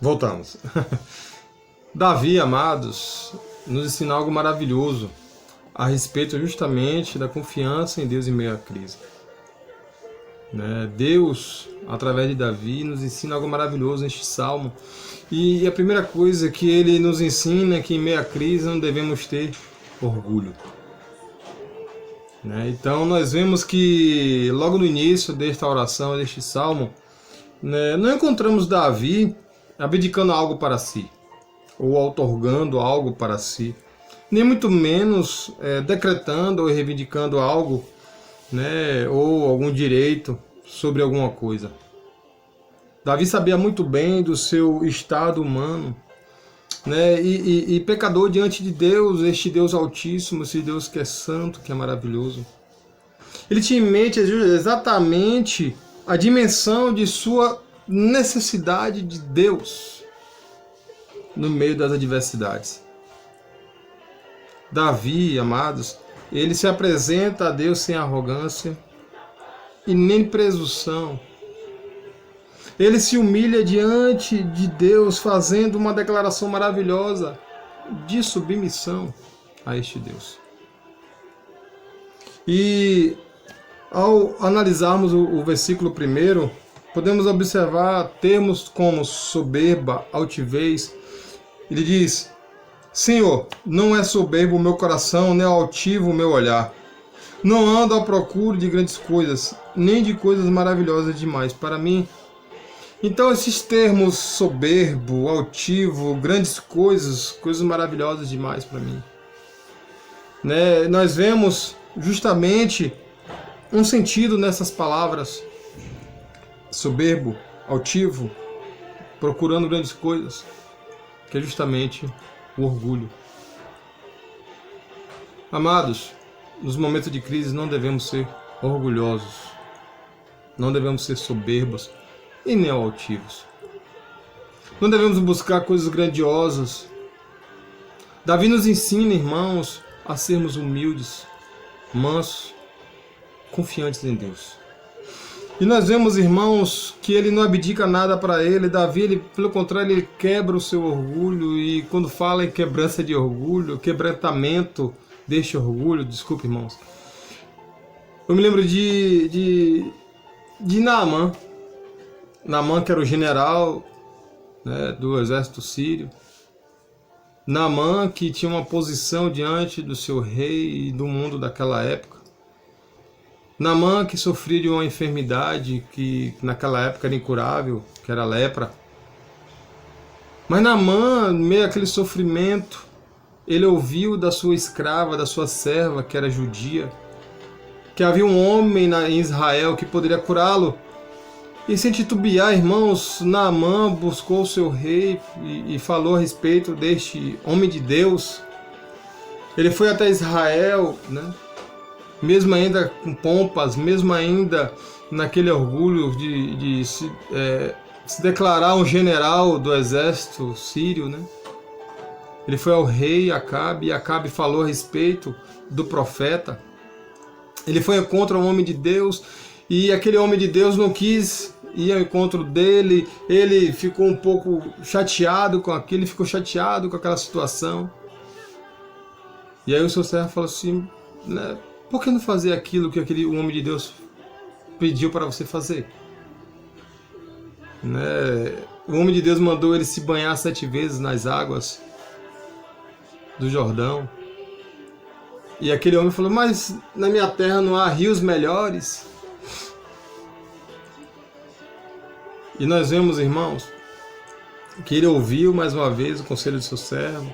Voltamos. Davi, amados, nos ensina algo maravilhoso a respeito justamente da confiança em Deus em meio à crise. Deus, através de Davi, nos ensina algo maravilhoso neste salmo. E a primeira coisa que ele nos ensina é que em meio à crise não devemos ter orgulho. Então nós vemos que logo no início desta oração, deste salmo, não encontramos Davi abdicando algo para si, ou outorgando algo para si, nem muito menos decretando ou reivindicando algo, ou algum direito sobre alguma coisa. Davi sabia muito bem do seu estado humano, e pecador diante de Deus, este Deus altíssimo, esse Deus que é santo, que é maravilhoso. Ele tinha em mente exatamente a dimensão de sua necessidade de Deus no meio das adversidades. Davi, amados, ele se apresenta a Deus sem arrogância e nem presunção. Ele se humilha diante de Deus, fazendo uma declaração maravilhosa de submissão a este Deus. E ao analisarmos o versículo 1, podemos observar termos como soberba, altivez. Ele diz: Senhor, não é soberbo o meu coração, nem altivo o meu olhar. Não ando à procura de grandes coisas, nem de coisas maravilhosas demais para mim. Então esses termos soberbo, altivo, grandes coisas, coisas maravilhosas demais para mim. Nós vemos justamente um sentido nessas palavras. Soberbo, altivo, procurando grandes coisas, que é justamente o orgulho. Amados, nos momentos de crise não devemos ser orgulhosos, não devemos ser soberbos e nem altivos. Não devemos buscar coisas grandiosas. Davi nos ensina, irmãos, a sermos humildes, mansos, confiantes em Deus. E nós vemos, irmãos, que ele não abdica nada para ele. Davi, pelo contrário, ele quebra o seu orgulho. E quando fala em quebrança de orgulho, quebrantamento deste orgulho, desculpe, irmãos, eu me lembro de Naamã. Naamã, que era o general do exército sírio. Naamã, que tinha uma posição diante do seu rei e do mundo daquela época. Naamã, que sofria de uma enfermidade que naquela época era incurável, que era a lepra. Mas Naamã, meio àquele sofrimento, ele ouviu da sua escrava, da sua serva, que era judia, que havia um homem em Israel que poderia curá-lo. E sem titubear, irmãos, Naamã buscou o seu rei e falou a respeito deste homem de Deus. Ele foi até Israel, mesmo ainda com pompas, mesmo ainda naquele orgulho de se declarar um general do exército sírio. Ele foi ao rei Acabe, e Acabe falou a respeito do profeta. Ele foi ao encontro ao homem de Deus, e aquele homem de Deus não quis ir ao encontro dele. Ele ficou um pouco chateado com aquilo, ficou chateado com aquela situação. E aí o seu servo falou assim, por que não fazer aquilo que o homem de Deus pediu para você fazer? O homem de Deus mandou ele se banhar 7 vezes nas águas do Jordão. E aquele homem falou, mas na minha terra não há rios melhores? E nós vemos, irmãos, que ele ouviu mais uma vez o conselho do seu servo.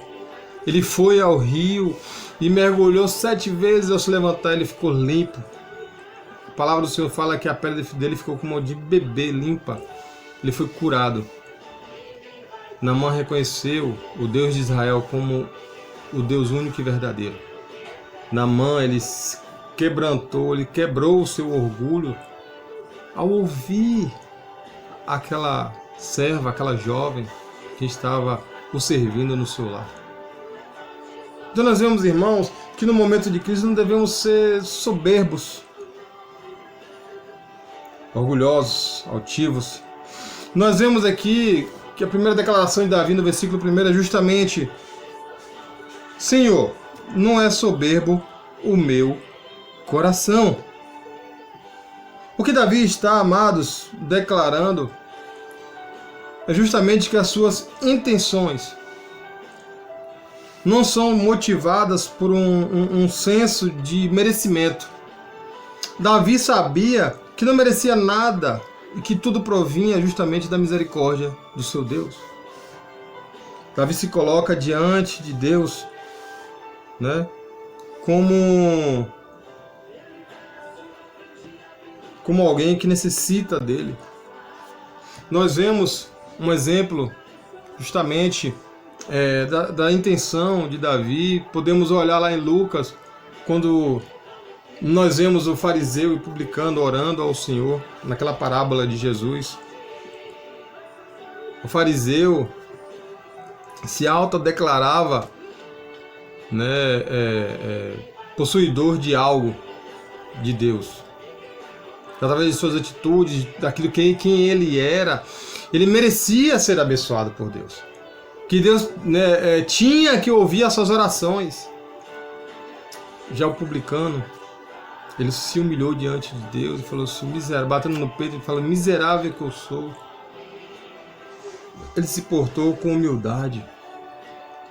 Ele foi ao rio e mergulhou 7 vezes. Ao se levantar, ele ficou limpo. A palavra do Senhor fala que a pele dele ficou como de bebê, limpa. Ele foi curado. Naamã reconheceu o Deus de Israel como o Deus único e verdadeiro. Naamã, ele se quebrantou, ele quebrou o seu orgulho ao ouvir aquela serva, aquela jovem que estava o servindo no seu lar. Então nós vemos, irmãos, que no momento de crise não devemos ser soberbos, orgulhosos, altivos. Nós vemos aqui que a primeira declaração de Davi no versículo 1 é justamente: Senhor, não é soberbo o meu coração. O que Davi está, amados, declarando é justamente que as suas intenções não são motivadas por um senso de merecimento. Davi sabia que não merecia nada e que tudo provinha justamente da misericórdia do seu Deus. Davi se coloca diante de Deus, né, como alguém que necessita dele. Nós vemos um exemplo justamente da intenção de Davi. Podemos olhar lá em Lucas, quando nós vemos o fariseu e o publicano orando ao Senhor, naquela parábola de Jesus. O fariseu se autodeclarava, né, possuidor de algo de Deus. Através de suas atitudes, daquilo quem ele era, ele merecia ser abençoado por Deus. Que Deus, né, tinha que ouvir as suas orações. Já o publicano, ele se humilhou diante de Deus e falou assim, miserável, batendo no peito, ele falou: miserável que eu sou. Ele se portou com humildade.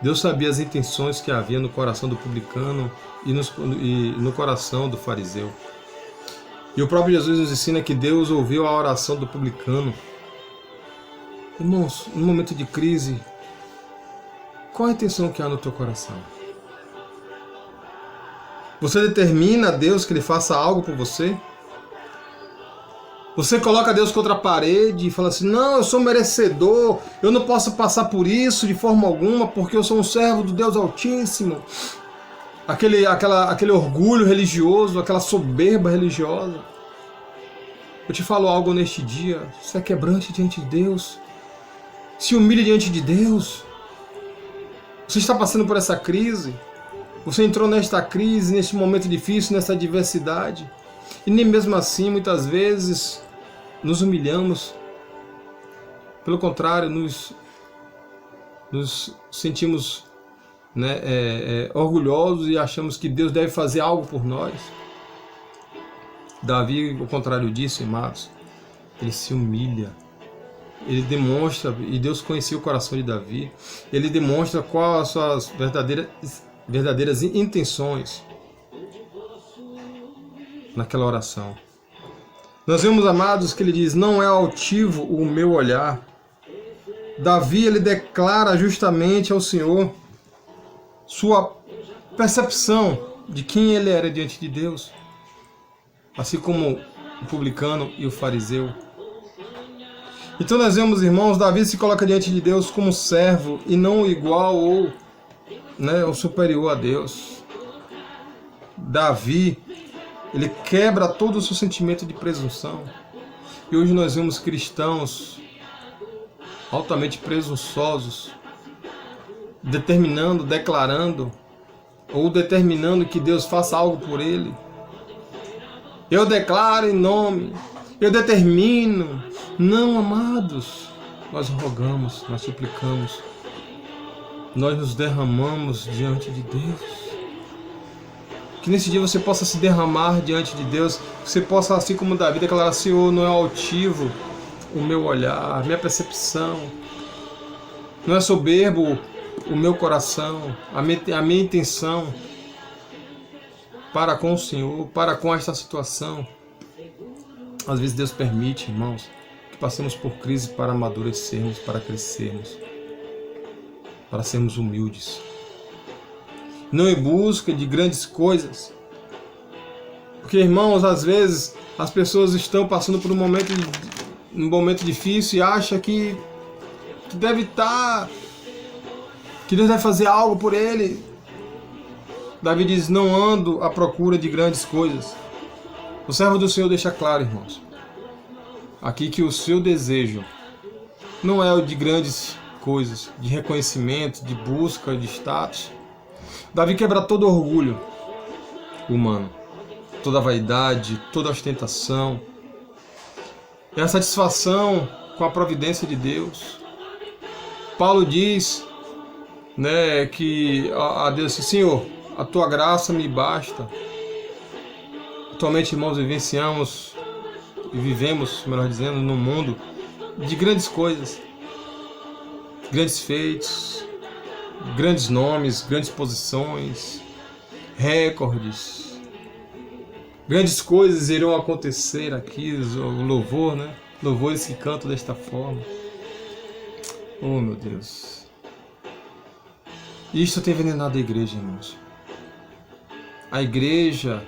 Deus sabia as intenções que havia no coração do publicano e no coração do fariseu. E o próprio Jesus nos ensina que Deus ouviu a oração do publicano. Irmãos, no momento de crise, qual a intenção que há no teu coração? Você determina a Deus que Ele faça algo por você? Você coloca Deus contra a parede e fala assim: não, eu sou merecedor, eu não posso passar por isso de forma alguma, porque eu sou um servo do Deus Altíssimo. Aquele orgulho religioso, aquela soberba religiosa. Eu te falo algo neste dia: você é quebrante diante de Deus, se humilhe diante de Deus. Você está passando por essa crise, você entrou nesta crise, neste momento difícil, nessa adversidade, e nem mesmo assim, muitas vezes, nos humilhamos. Pelo contrário, nos sentimos, né, orgulhosos e achamos que Deus deve fazer algo por nós. Davi, ao contrário disso, amados, ele se humilha. Ele demonstra, e Deus conhecia o coração de Davi, ele demonstra quais são as verdadeiras intenções naquela oração. Nós vemos, amados, que ele diz: não é altivo o meu olhar. Davi, ele declara justamente ao Senhor sua percepção de quem ele era diante de Deus, assim como o publicano e o fariseu. Então nós vemos, irmãos, Davi se coloca diante de Deus como servo e não igual ou, né, ou superior a Deus. Davi, ele quebra todo o seu sentimento de presunção. E hoje nós vemos cristãos altamente presunçosos, declarando ou determinando que Deus faça algo por ele. Eu declaro em nome, eu determino. Não, amados, nós rogamos, nós suplicamos, nós nos derramamos diante de Deus. Que nesse dia você possa se derramar diante de Deus, que você possa, assim como Davi, declarar: Senhor, não é altivo o meu olhar, a minha percepção, não é soberbo o meu coração, a minha intenção para com o Senhor, para com esta situação. Às vezes Deus permite, irmãos, que passemos por crise para amadurecermos, para crescermos, para sermos humildes. Não em busca de grandes coisas. Porque, irmãos, às vezes as pessoas estão passando por um momento difícil e acham que deve estar, que Deus deve fazer algo por ele. Davi diz: não ando à procura de grandes coisas. O servo do Senhor deixa claro, irmãos, aqui que o seu desejo não é o de grandes coisas, de reconhecimento, de busca, de status. Davi quebra todo orgulho humano, toda vaidade, toda ostentação. É a satisfação com a providência de Deus. Paulo diz, né, que a Deus assim, Senhor, a tua graça me basta. Atualmente, irmãos, vivenciamos e vivemos, melhor dizendo, num mundo de grandes coisas, grandes feitos, grandes nomes, grandes posições, recordes. Grandes coisas irão acontecer aqui, o louvor, né? Louvores que cantam desta forma. Oh, meu Deus. Isto tem envenenado a igreja, irmãos. A igreja